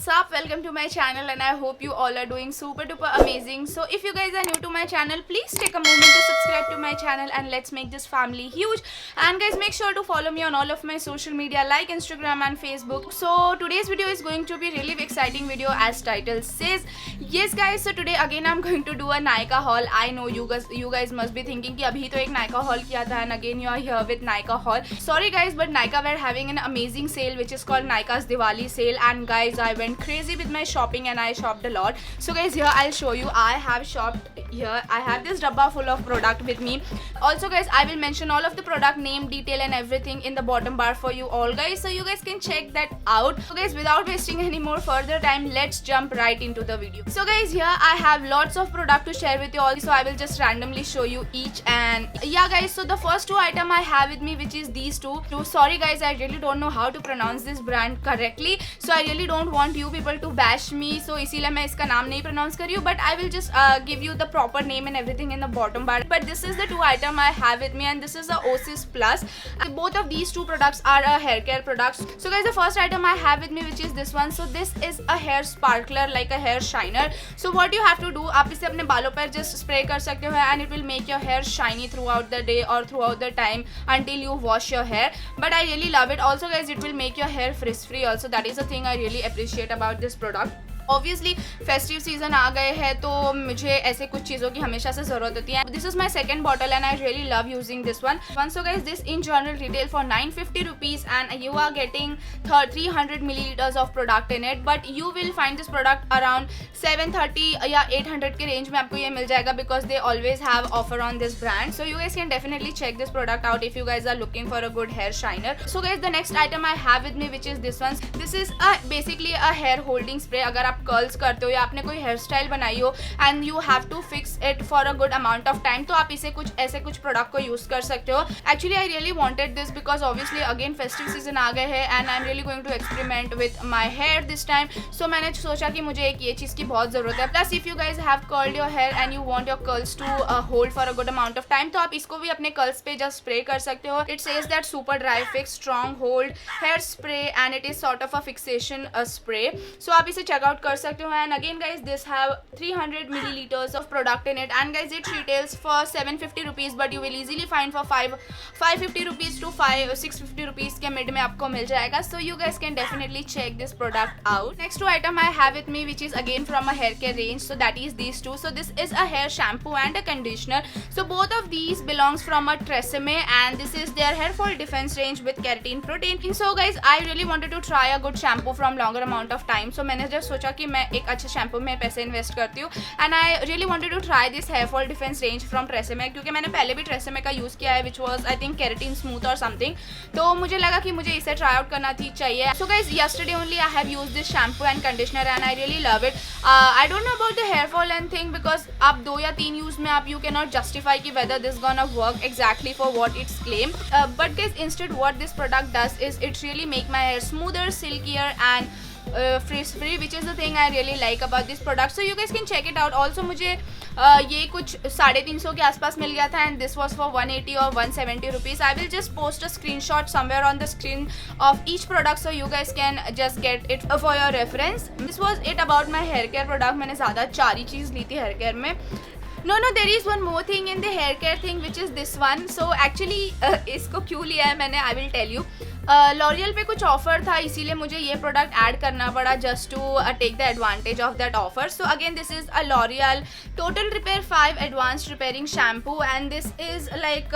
what's up? Welcome to my channel and I hope you all are doing super duper amazing. So if you guys are new to my channel, please take a moment to subscribe to my channel and let's make this family huge. And guys, make sure to follow me on all of my social media like Instagram and Facebook. So today's video is going to be really exciting video as title says. Yes guys, so today again I'm going to do a Nykaa haul. I know you guys must be thinking कि अभी तो एक Nykaa haul किया था and again you are here with Nykaa haul. Sorry guys, but Nykaa were having an amazing sale which is called Nykaa's Diwali sale, and guys I went crazy with my shopping and I shopped a lot. So guys, here I'll show you. I have shopped here. I have this dabba full of product with me. Also guys, I will mention all of the product name, detail and everything in the bottom bar for you all guys, so you guys can check that out. So guys, without wasting any more further time, let's jump right into the video. So guys, here I have lots of product to share with you all, so I will just randomly show you each. And yeah guys, so the first two item I have with me, which is these two. Sorry guys, I really don't know how to pronounce this brand correctly, so I really don't want you people to bash me, so इसीलिए मैं इसका नाम नहीं pronounce कर रही हूँ, but I will just give you the proper name and everything in the bottom bar. But this is the two item I have with me and this is the Osis Plus. Both of these two products are a hair care products. So guys, the first item I have with me, which is this one. So this is a hair sparkler, like a hair shiner. So what you have to do, आप इसे अपने बालों पर just spray कर सकते हो and it will make your hair shiny throughout the day or throughout the time until you wash your hair. But I really love it. Also guys, it will make your hair frizz free also. That is the thing I really appreciate about this product. Obviously festive season आ गए हैं तो मुझे ऐसे कुछ चीज़ों की हमेशा से ज़रूरत होती है. This is my second bottle and I really love using this one. So guys, this in general retail for 950 rupees and you are getting 300 millilitres of product in it. But you will find this product around 730 या 800 के range में आपको ये मिल जाएगा, because they always have offer on this brand. So you guys can definitely check this product out if you guys are looking for a good hair shiner. So guys, the next item I have with me, which is this one. This is basically a hair holding spray. अगर आप curls करते हो, आपने कोई hair style बनाई हो and you have to fix it for a good amount of time, तो आप इसे कुछ प्रोडक्ट को यूज कर सकते हो. Actually I really wanted this because obviously again festive season आ गए हैं and I am really going to experiment with my hair this time. So मैंने सोचा कि मुझे एक ये चीज़ की बहुत ज़रूरत है. Plus if you guys have curled your hair and you want your curls to hold for a good amount of time, तो आप इसको भी अपने कर्ल्स पे जस्ट स्प्रे कर सकते हो. It says that super dry fix strong hold hair spray and it is sort of a fixation spray. So आप इसे चेकआउट कर सकते हो. And again guys, this have 300 milliliters of product in it, and guys it retails for 750 rupees, but you will easily find for 550 rupees to 650 rupees के mid में आपको मिल जाएगा. So you guys can definitely check this product out. Next two item I have with me, which is again from a hair care range, so that is these two. So this is a hair shampoo and a conditioner. So both of these belongs from a Tresemme and this is their hair fall defense range with keratin protein. So guys, I really wanted to try a good shampoo from longer amount of time, so मैंने जब सोचा कि मैं एक अच्छे shampoo में पैसे invest करती हूँ and I really wanted to try this hair fall defence range from Tresemme, क्योंकि मैंने पहले भी ट्रेसेमे का यूज़ किया है which was I think keratin smooth और समथिंग, तो मुझे लगा कि मुझे इसे ट्राई आउट करना चाहिए. So guys, yesterday only I have used this shampoo and conditioner and I really love it. I don't know about the hair fall and thing, because आप 2 या 3 यूज में आप यू कैन नॉट जस्टिफाई कि whether this gonna work exactly for what it's claim. But guys, instead what this product does is it really make my hair smoother, silkier and frizz free, which is the thing I really like about this product. So you guys can check it out. Also मुझे ये कुछ 350 के आसपास मिल गया था and this was for 180 or 170 rupees. I will just post a screenshot somewhere on the screen of each product so you guys can just get it for your reference. This was it about my hair care product. मैंने ज़्यादा 4 ही चीज़ ली थी hair care में. No, there is one more thing in the hair care thing, which is this one. So actually इसको क्यों लिया है मैंने, I will tell you. L'Oréal पे कुछ ऑफर था, इसीलिए मुझे ये प्रोडक्ट ऐड करना पड़ा just to take the advantage of that offer. So again, this is a L'Oreal total repair 5 advanced repairing shampoo and this is like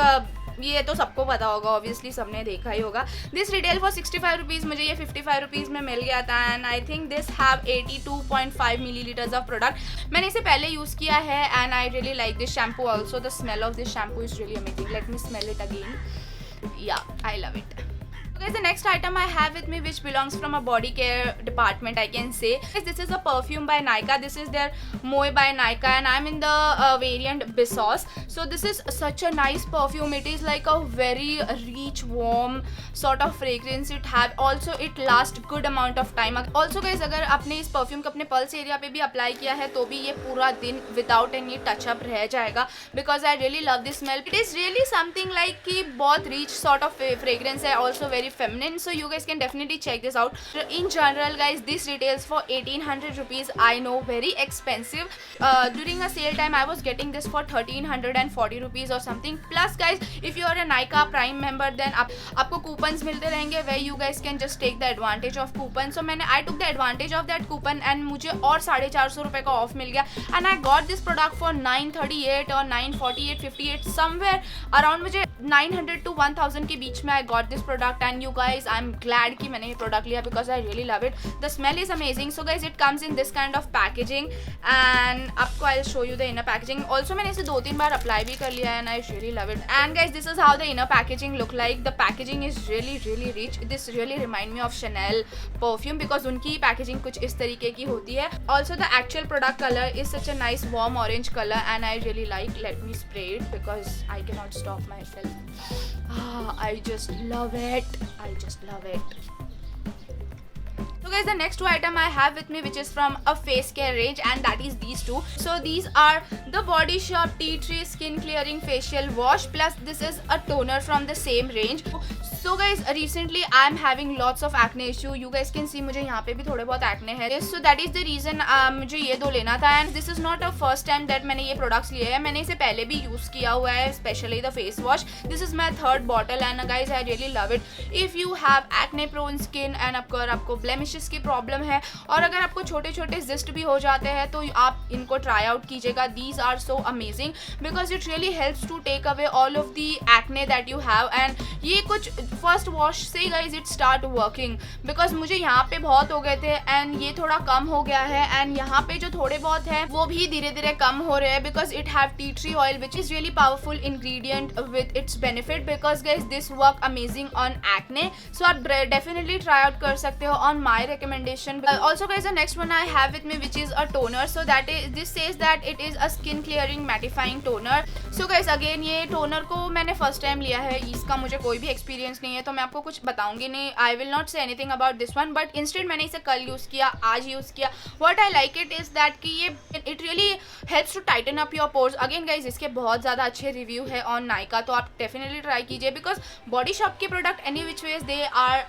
ये तो सबको पता होगा, ऑब्वियसली सबने देखा ही होगा. दिस रिटेल फॉर 65 रुपीज़, मुझे ये 55 रुपीज़ में मिल गया था and I think this have 82.5 millilitres of product. मैंने इसे पहले यूज़ किया है and I really like this shampoo also. The smell of this shampoo is really amazing. Let me smell it again. Yeah, I love it. Guys, the next item I have with me, which belongs from a body care department, I can say. This is a perfume by Nykaa. This is their Moe by Nykaa and I'm in the variant Bissos. So this is such a nice perfume. It is like a very rich, warm sort of fragrance it have. Also it lasts good amount of time. Also guys, अगर आपने इस perfume को अपने pulse area पे भी apply किया है तो भी ये पूरा दिन without any touch up रह जाएगा, because I really love this smell. It is really something like कि बहुत rich sort of fragrance है, also very feminine, so you guys can definitely check this out. In general guys, this retails for 1800 rupees. I know, very expensive. During a sale time I was getting this for 1340 rupees or something. Plus guys, if you are a Nykaa Prime member, then आपको coupons मिलते रहेंगे where you guys can just take the advantage of coupon. So I took the advantage of that coupon and मुझे और 450 रुपए का of मिल गया, and I got this product for 938 or 948, 58 somewhere around. मुझे 900 to 1000 के बीच में I got this product, and you guys, I'm glad कि मैंने ये product लिया because I really love it. The smell is amazing. So guys, it comes in this kind of packaging, and आपको I'll show you the inner packaging. Also मैंने इसे 2-3 बार apply भी कर लिया है, and I really love it. And guys, this is how the inner packaging look like. The packaging is really rich. This really remind me of Chanel perfume because उनकी packaging कुछ इस तरीके की होती है. Also the actual product color is such a nice warm orange color, and I really like. Let me spray it because I cannot stop myself. I just love it. So guys, the next two item I have with me, which is from a face care range, and that is these two. So these are the Body Shop Tea Tree Skin Clearing Facial Wash, plus this is a toner from the same range. So guys, recently I am having lots of acne issue. You guys can see मुझे यहाँ पे भी थोड़े बहुत acne है. So that is the reason मुझे ये दो लेना था. And this is not a first time that मैंने ये products लिए हैं. मैंने इसे पहले भी use किया हुआ है, especially the face wash. This is my third bottle, and guys, I really love it. If you have acne prone skin and अगर आपको blemishes की problem है, और अगर आपको छोटे छोटे zest भी हो जाते हैं, तो आप इनको try out कीजिएगा. These are so amazing because it really helps to take away all of the acne that you have. And ये कुछ फर्स्ट वॉश से ही guys it start working, because मुझे यहाँ पे बहुत हो गए थे एंड ये थोड़ा कम हो गया है, एंड यहाँ पे जो थोड़े बहुत है वो भी धीरे धीरे कम हो रहे हैं because it have tea tree oil which is really powerful ingredient with its benefit. Because guys this work amazing on acne, so आप डेफिनेटली ट्राई आउट कर सकते हो on my recommendation. Also guys the next one I have with me which is a toner. So that is this says that it is a skin clearing mattifying toner. So guys again ये toner को मैंने first time लिया है, इसका मुझे कोई भी experience नहीं है, तो मैं आपको कुछ बताऊंगी नहीं. I will not say anything about this one, but instead मैंने इसे कल यूज़ किया, आज यूज़ किया. What I like it is that कि ये it really helps to tighten up your pores. Again guys इसके बहुत ज़्यादा अच्छे रिव्यू है ऑन नायका, तो आप डेफिनेटली ट्राई कीजिए बिकॉज बॉडी शॉप के product any which ways they are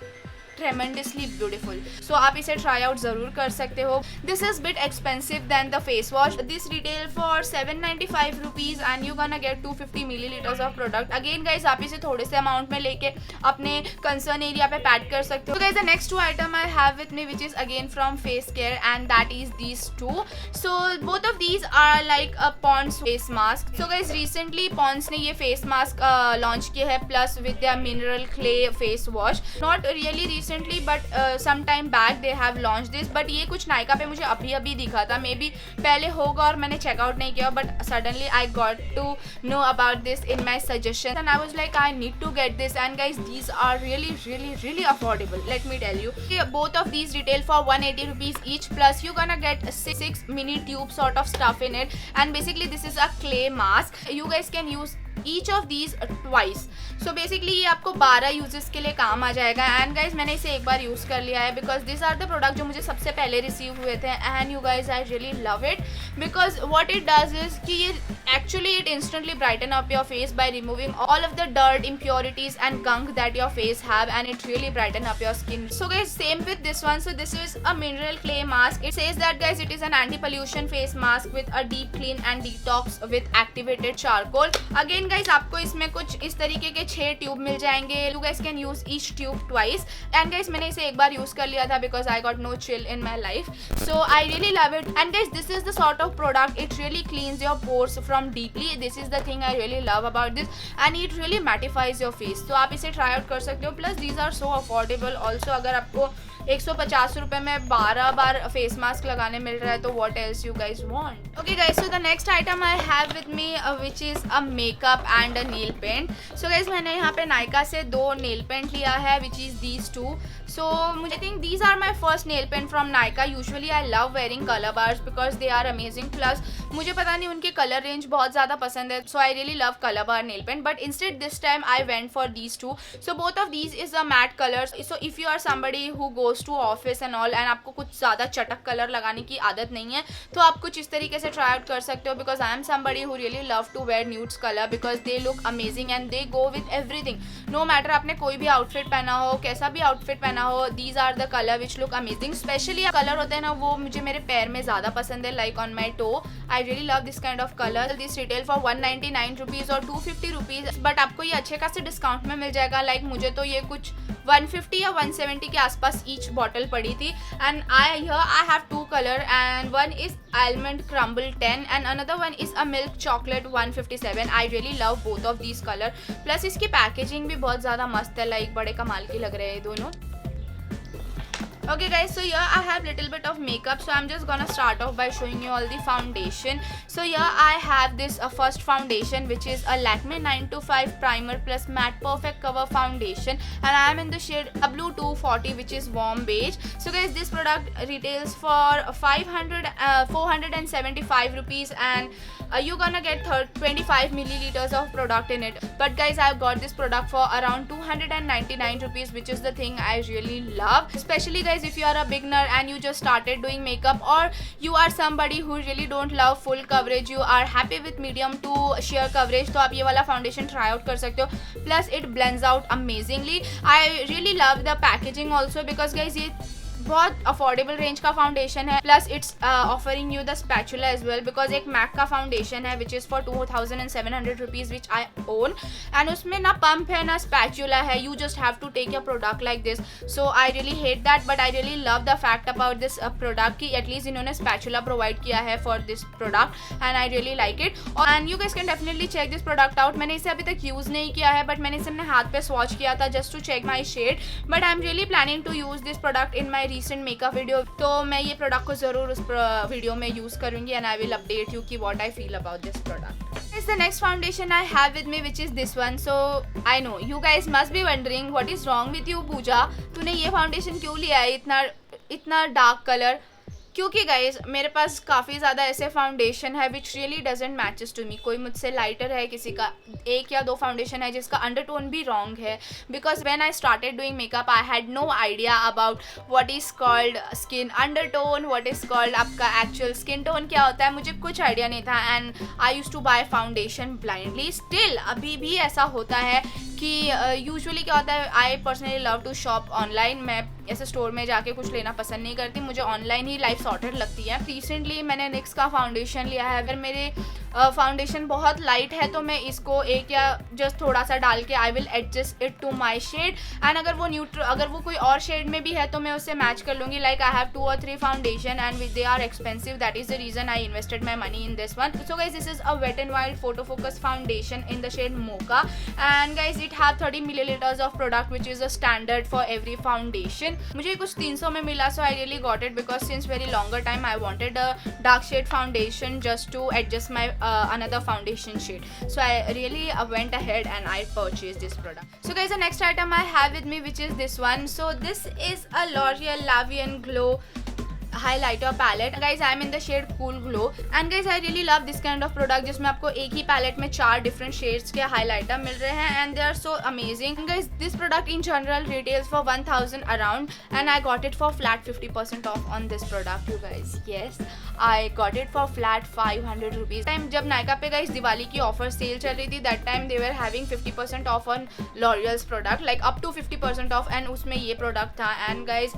tremendously beautiful. So आप इसे try out ज़रूर कर सकते हो. This is bit expensive than the face wash. This retail for 795 rupees and you gonna get 250 milliliters of product. Again guys, आप इसे थोड़े से amount में लेके अपने concern area पे pat कर सकते हो. So guys, the next two item I have with me which is again from face care, and that is these two. So both of these are like a Pond's face mask. So guys, recently Pond's ने ये face mask launch किया है plus with their mineral clay face wash. Not really recently but some time back they have launched this, but ये कुछ नायका पे मुझे अभी दिखा था, मे बी पहले होगा और मैंने चेकआउट नहीं किया, but suddenly I got to know about this in my suggestions and I was like I need to get this. And guys, these are really affordable. Let me tell you, both of these retail for 180 rupees each, plus you're gonna get 6 mini tube sort of stuff in it, and basically this is a clay mask. You guys can use each of these twice. So basically ये आपको 12 uses के लिए काम आ जाएगा. And guys मैंने इसे एक बार use कर लिया है because this are the product जो मुझे सबसे पहले रिसीव हुए थे, and you guys I really love it because what it does is कि ये actually it instantly brighten up your face by removing all of the dirt, impurities and gunk that your face have, and it really brighten up your skin. So guys, same with this one. So this is a mineral clay mask. It says that guys it is an anti-pollution face mask with a deep clean and detox with activated charcoal. Again guys, आपको इसमें कुछ इस तरीके के 6 tube मिल जाएंगे. You guys can use each tube twice. And guys मैंने इसे एक बार यूज कर लिया था because I got no chill in my life. So I really love it. And guys, this is the sort of product, it really cleans your pores from deeply. This is the thing I really love about this, and it really mattifies your face. तो आप इसे try out कर सकते हो. Plus these are so affordable also. अगर आपको 150 रुपए में 12 बार फेस मास्क लगाने मिल रहा है तो what else you guys want? Okay guys, so the next item I have with me which is a makeup and a nail paint. So guys, मैंने यहाँ पे नायका से 2 nail paint लिया है which is these two. So I think these are my first nail paint from Nykaa. Usually I love wearing color bars because they are amazing. Plus मुझे पता नहीं उनके color range बहुत ज़्यादा पसंद है, so I really love color bar nail paint. But instead this time I went for these two. So both of these is a matte colors. So if you are somebody who goes goes to office and all and आपको कुछ ज़्यादा चटक colour लगाने की आदत नहीं है तो आप कुछ इस तरीके से ट्राई आउट कर सकते हो, because I am somebody who really love to wear nudes colour because they look amazing and they go with everything. No matter आपने कोई भी आउटफिट पहना हो, कैसा भी आउटफिट पहना हो, these are the colour which look amazing. Specially colour होते हैं ना वो मुझे मेरे पैर में ज़्यादा पसंद है, like on my toe. I really love this kind of colour. This retail for 199 rupees और 250 रुपीज़, बट आपको ये अच्छे खासे डिस्काउंट में मिल जाएगा। लाइक मुझे तो ये कुछ 150 या 170 के आसपास ईच बॉटल पड़ी थी। And I have two colour and one is almond crumble 10 and another one is a milk chocolate 157। I really love both of these colour. Plus इसकी पैकेजिंग भी बहुत ज़्यादा मस्त है, लाइक बड़े कमाल की लग रहे हैं दोनों। Okay guys, so here I have little bit of makeup, so I'm just gonna start off by showing you all the foundation. So here I have this first foundation which is a Lakme 925 primer plus matte perfect cover foundation and I am in the shade W240 which is warm beige. So guys, this product retails for 475 rupees and you're gonna get 25 milliliters of product in it, but guys I've got this product for around 299 rupees, which is the thing I really love. Especially guys, if you are a beginner and you just started doing makeup, or you are somebody who really don't love full coverage, you are happy with medium to sheer coverage, तो आप ये वाला foundation try out कर सकते हो. Plus it blends out amazingly. I really love the packaging also because guys ये बहुत affordable range का फाउंडेशन है. Plus it's offering you the spatula as well because एक मैक का फाउंडेशन है which is for 2700 rupees which I own and उसमें ना pump है ना स्पैचुला है. You just have to take your product like this. So I really hate that but I really love the fact about this product कि at least इन्होंने spatula provide किया है for this product and I really like it. And you guys can definitely check this product out. मैंने इसे अभी तक use नहीं किया है बट मैंने इसे अपने हाथ पे स्वॉच किया था just to check my shade. But I am really planning to use this product in my recent makeup video. तो मैं ये प्रोडक्ट को ज़रूर उस वीडियो में यूज़ करूँगी and I will update you कि what I feel about this product. Is the next foundation I have with me which is this one. So I know you guys must be wondering what is wrong with you पूजा, तूने ये foundation क्यों लिया है इतना dark colour. क्योंकि guys मेरे पास काफ़ी ज़्यादा ऐसे फाउंडेशन है which really doesn't matches to me. कोई मुझसे लाइटर है, किसी का एक या दो फाउंडेशन है जिसका अंडरटोन भी रॉन्ग है. Because when I started doing makeup I had no idea about what is called skin undertone, what is called आपका एक्चुअल स्किन टोन क्या होता है. मुझे कुछ आइडिया नहीं था and I use to buy foundation blindly. Still अभी भी ऐसा होता है कि यूजुअली क्या होता है, I personally love to shop online. मैं ऐसे स्टोर में जाके कुछ लेना पसंद नहीं करती, मुझे ऑनलाइन ही लाइफ सॉर्टेड लगती है. रिसेंटली मैंने निक्स का फाउंडेशन लिया है. अगर मेरे फाउंडेशन बहुत लाइट है तो मैं इसको एक या जस्ट थोड़ा सा डाल के I will adjust it to my shade and अगर वो कोई और शेड में भी है तो मैं उससे मैच कर लूँगी. Like I have 2 or 3 foundation and they are expensive. That is the reason I invested my money in this one. So guys this is a wet and wild photo focus foundation in the shade mocha and guys it have 30 milliliters of product which is a standard for every foundation. मुझे कुछ 300 में मिला so I really got it because since very longer time I wanted a dark shade foundation just to adjust my another foundation shade. So I really went ahead and I purchased this product. So guys, the next item I have with me which is this one. So this is a L'Oreal La Vie en Glow highlighter palette. Guys, I am in the shade Cool Glow and guys I really love this kind of product जिसमें आपको एक ही palette में 4 different shades के highlighter मिल रहे हैं and they are so amazing. And guys, this product in general retails for 1000 around and I got it for flat 50% off on this product you guys. Yes, I got it for flat 500 rupees. Time जब नायका पे guys Diwali की offer cell चल रही थी that time they were having 50% off on L'Oreal's product, like up to 50% off and उसमें ये product था and guys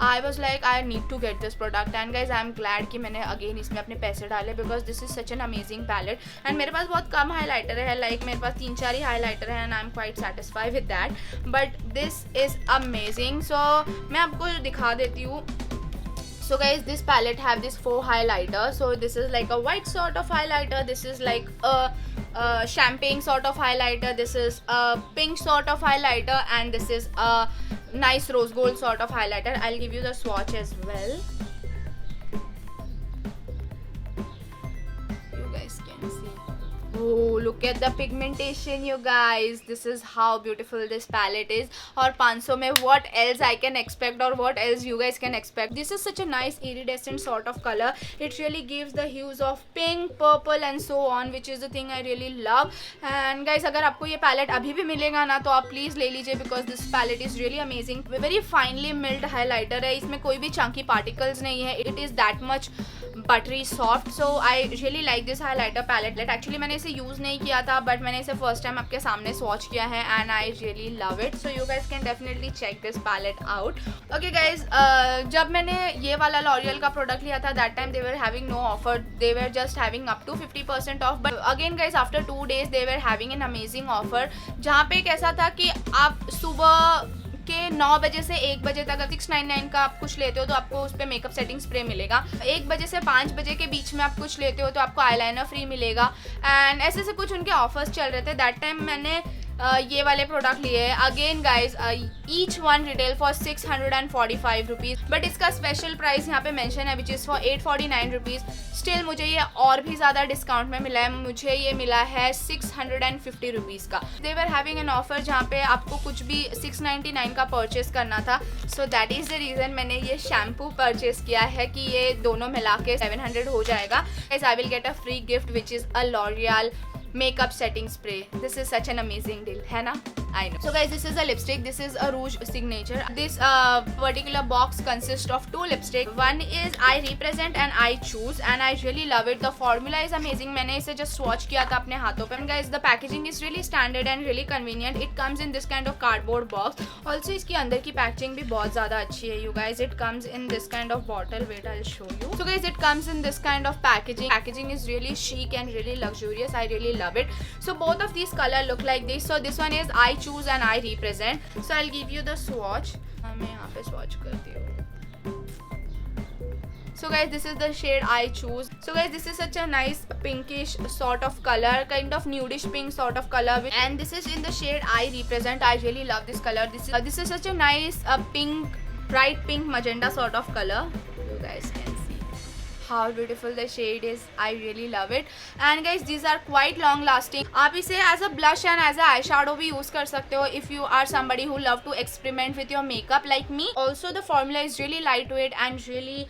I was like I need to get this product and guys I am glad कि मैंने again इसमें अपने पैसे डाले because this is such an amazing palette and मेरे पास बहुत कम highlighter है, like मेरे पास 3-4 ही highlighter है and I am quite satisfied with that, but this is amazing. So मैं आपको दिखा देती हूँ. So guys, this palette have this 4 highlighter. So this is like a white sort of highlighter, this is like a champagne sort of highlighter, this is a pink sort of highlighter and this is a nice rose gold sort of highlighter. I'll give you the swatch as well. You guys can see. Oh, look at the pigmentation, you guys. This is how beautiful this palette is. और 500 में what else I can expect or what else you guys can expect. This is such a nice iridescent sort of color. It really gives the hues of pink, purple and so on, which is the thing I really love. And guys, अगर आपको ये palette अभी भी मिलेगा ना तो आप please ले लीजिए because this palette is really amazing. Very finely milled highlighter है. इसमें कोई भी chunky particles नहीं है. It is that much buttery soft. So I really like this highlighter palette. Actually मैंने इसे यूज़ नहीं किया था बट मैंने इसे फर्स्ट टाइम आपके सामने स्वॉच किया है and I really love it. So you guys can definitely check this palette out. Okay guys, जब मैंने ये वाला लॉरियल का प्रोडक्ट लिया था that time they were having no offer. They were just having up to 50% off. But again guys after 2 days they were having an amazing offer जहाँ पे कैसा था कि आप सुबह के 9 बजे से 1 बजे तक 699 का आप कुछ लेते हो तो आपको उस पर मेकअप सेटिंग स्प्रे मिलेगा. 1 बजे से 5 बजे के बीच में आप कुछ लेते हो तो आपको आईलाइनर फ्री मिलेगा. एंड ऐसे से कुछ उनके ऑफर्स चल रहे थे. दैट टाइम मैंने ये वाले प्रोडक्ट लिए हैं. Again guys each one retail for 645 rupees but इसका स्पेशल प्राइस यहाँ पे मेंशन है which is for 849 rupees. Still मुझे ये और भी ज़्यादा डिस्काउंट में मिला है. मुझे ये मिला है 650 रुपीज़ का. दे वर हैविंग एन ऑफर जहाँ पे आपको कुछ भी 699 का परचेस करना था. So that is the reason मैंने ये शैम्पू परचेस किया है कि ये दोनों मिला के 700 हो जाएगा. I will get a free gift which is a L'Oréal makeup setting spray. This is such an amazing deal, है ना? I know. So guys, this is a lipstick. This is a Rouge Signature. This particular box consists of 2 lipstick. One is I Represent and I Choose, and I really love it. The formula is amazing. मैंने इसे just swatch किया था अपने हाथों पे. And guys, the packaging is really standard and really convenient. It comes in this kind of cardboard box. Also, इसकी अंदर की packaging भी बहुत ज़्यादा अच्छी है. You guys, it comes in this kind of bottle. Wait, I'll show you. So guys, it comes in this kind of packaging. Packaging is really chic and really luxurious. I really love it. So both of these color look like this. So this one is I Choose and I Represent. So I'll give you the swatch. मैं यहाँ पे swatch करती हूँ. So guys, this is the shade I Choose. So guys, this is such a nice pinkish sort of color, kind of nudish pink sort of color, and this is in the shade I Represent. I really love this color. This is such a nice pink, bright pink magenta sort of color. You guys can how beautiful the shade is. I really love it. And guys, these are quite long lasting. आप इसे as a blush and as a eyeshadow भी use कर सकते हो if you are somebody who love to experiment with your makeup like me. Also the formula is really lightweight and really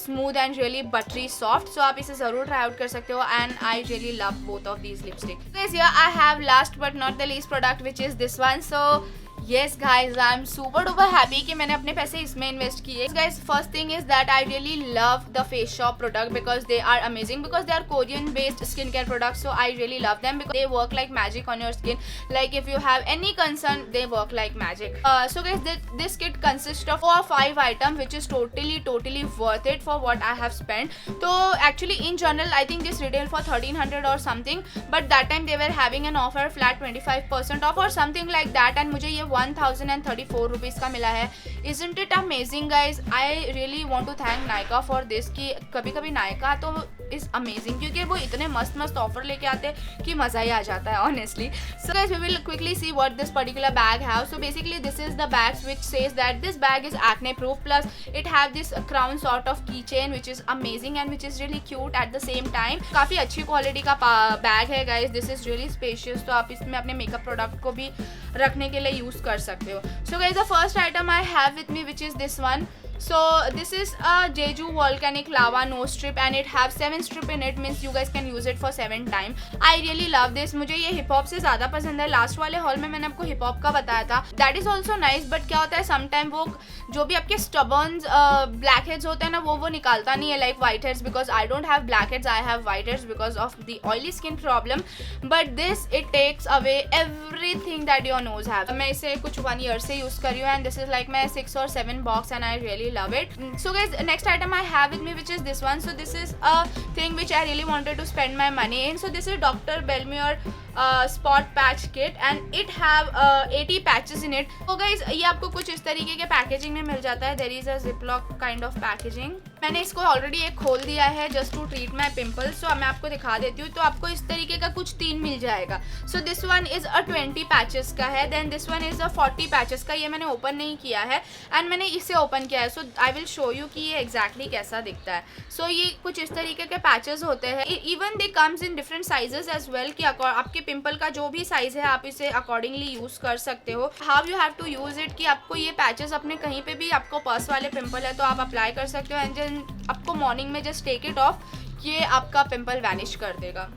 smooth and really buttery soft. So आप इसे ज़रूर try out कर सकते हो and I really love both of these lipsticks. Guys, here I have last but not the least product which is this one. So yes guys, I'm super duper happy कि मैंने अपने पैसे इसमें invest किए. Guys, first thing is that I really love the Face Shop product because they are amazing, because they are Korean based skincare products. So I really love them because they work like magic on your skin. Like if you have any concern, they work like magic. So guys, this kit consists of 4 or 5 items which is totally worth it for what I have spent. So actually in general I think this retail for 1300 or something, but that time they were having an offer flat 25% off or something like that, and मुझे ये 1034 rupees का मिला है. Isn't it amazing guys? I really want to thank Nykaa for this कि कभी Nykaa तो is amazing क्योंकि वो इतने मस्त ऑफर लेके आते हैं कि मज़ा ही आ जाता है honestly. So guys, we will quickly see what this particular bag have. So basically this is the bags which says that this bag is acne proof, plus it have this crown sort of keychain which is amazing and which is really cute at the same time. काफ़ी अच्छी quality का bag है guys. This is really spacious. तो आप इसमें अपने makeup product को भी रखने के लिए यूज़ कर सकते हो. So guys, the first item I have with me which is this one. So this is a Jeju volcanic lava nose strip and it have 7 strip in it, means you guys can use it for 7 times. I really love this. मुझे ये hip hop से ज़्यादा पसंद है. Last वाले hall में मैंने आपको हिप हॉप का बताया था. That is also nice, but क्या होता है समटाइम वो जो भी आपके stubborns black heads होते हैं ना वो निकालता नहीं है like white heads, because I don't have black heads, I have white heads because of the oily skin problem. But this it takes away everything that your nose have. मैं इसे कुछ 1 year से यूज़ कर रही हूँ and this is like my 6 or 7 box and I really love it. So guys, next item I have with me which is this one. So this is a thing which I really wanted to spend my money in. So this is Dr. Belmure spot patch kit and it have 80 patches in it. So guys, ये आपको कुछ इस तरीके के packaging में मिल जाता है. There is a ziploc kind of packaging. मैंने इसको ऑलरेडी एक खोल दिया है just to treat my pimples. So मैं आपको दिखा देती हूँ। तो आपको इस तरीके का कुछ 3 मिल जाएगा। So this one is a 20 patches का है, then this one is a 40 patches का। ये मैंने ओपन नहीं किया है एंड मैंने इसे ओपन किया है। सो आई विल शो यू कि ये एग्जैक्टली कैसा दिखता है। सो ये कुछ इस तरीके के पैचेस होते हैं। Even they comes in different sizes as well कि आपके पिम्पल का जो भी साइज है आप इसे अकॉर्डिंगली यूज़ कर सकते हो। How you have to use it कि आपको ये पैचेस अपने कहीं पे भी आपको पर्स वाले पिंपल है तो आप अप्लाई कर सकते हो एंड देन आपको मॉर्निंग में जस्ट टेक इट ऑफ, ये आपका पिंपल वैनिश कर देगा।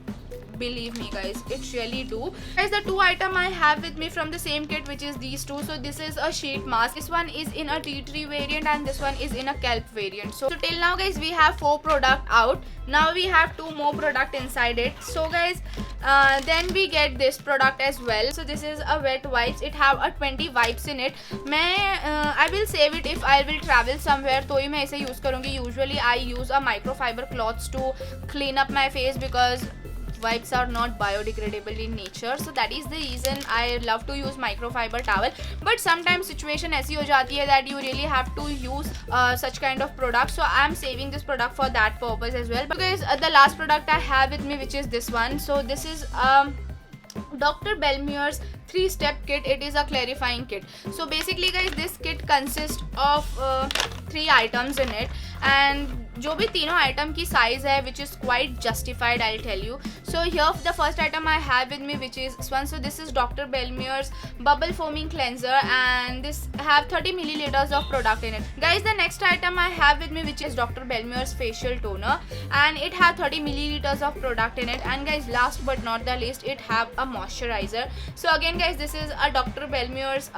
Believe me guys, it really do. Guys, the 2 item I have with me from the same kit, which is these two. So this is a sheet mask. This one is in a tea tree variant and this one is in a kelp variant. So till now guys, we have 4 product out. Now we have 2 more product inside it. So guys, then we get this product as well. So this is a wet wipes. It have a 20 wipes in it. I will save it if I will travel somewhere, तो ही मैं इसे use करूँगी. Usually I use a microfiber cloths to clean up my face because wipes are not biodegradable in nature, so that is the reason I love to use microfiber towel. But sometimes situation ऐसी हो जाती है that you really have to use such kind of product, so I am saving this product for that purpose as well. Because the last product I have with me, which is this one. So this is Dr. Belmure's 3-step kit. It is a clarifying kit. So basically guys, this kit consists of 3 items in it, and जो भी तीनों item की size है which is quite justified, I'll tell you. So here the first item I have with me, which is this one. So this is Dr. Belmure's bubble foaming cleanser and this have 30 milliliters of product in it. Guys, the next item I have with me, which is Dr. Belmure's facial toner and it have 30 milliliters of product in it. And guys, last but not the least, it have a moisturizer. So again guys, this is a Dr. Belmure's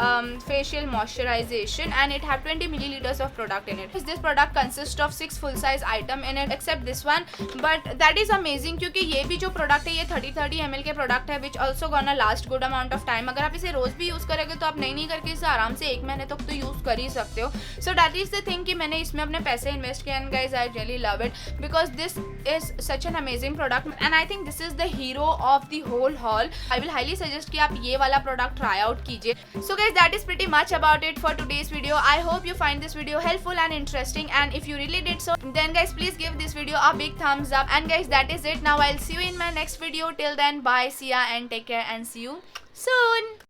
facial moisturization and it have 20 milliliters of product in it. This product consists of 6 full size item in it except this one, but that is amazing क्योंकि ये भी जो product है ये 30 ml के product है which also gonna last good amount of time. अगर आप इसे रोज भी यूज करोगे तो आप नहीं करके इसे आराम से 1 महीने तक तो यूज कर ही सकते हो. So that is the thing कि मैंने इसमें अपने पैसे इन्वेस्ट किए and guys I really love it because this is such an amazing product and I think this is the hero of the whole haul. I will highly suggest कि आप ये वाला प्रोडक्ट try out कीजिए. So guys, that is pretty much about it for today's video. I hope you find this video helpful and interesting, and if you really did so, then guys please give this video a big thumbs up. And guys, that is it. Now I'll see you in my next video. Till then, bye, see ya and take care and see you soon.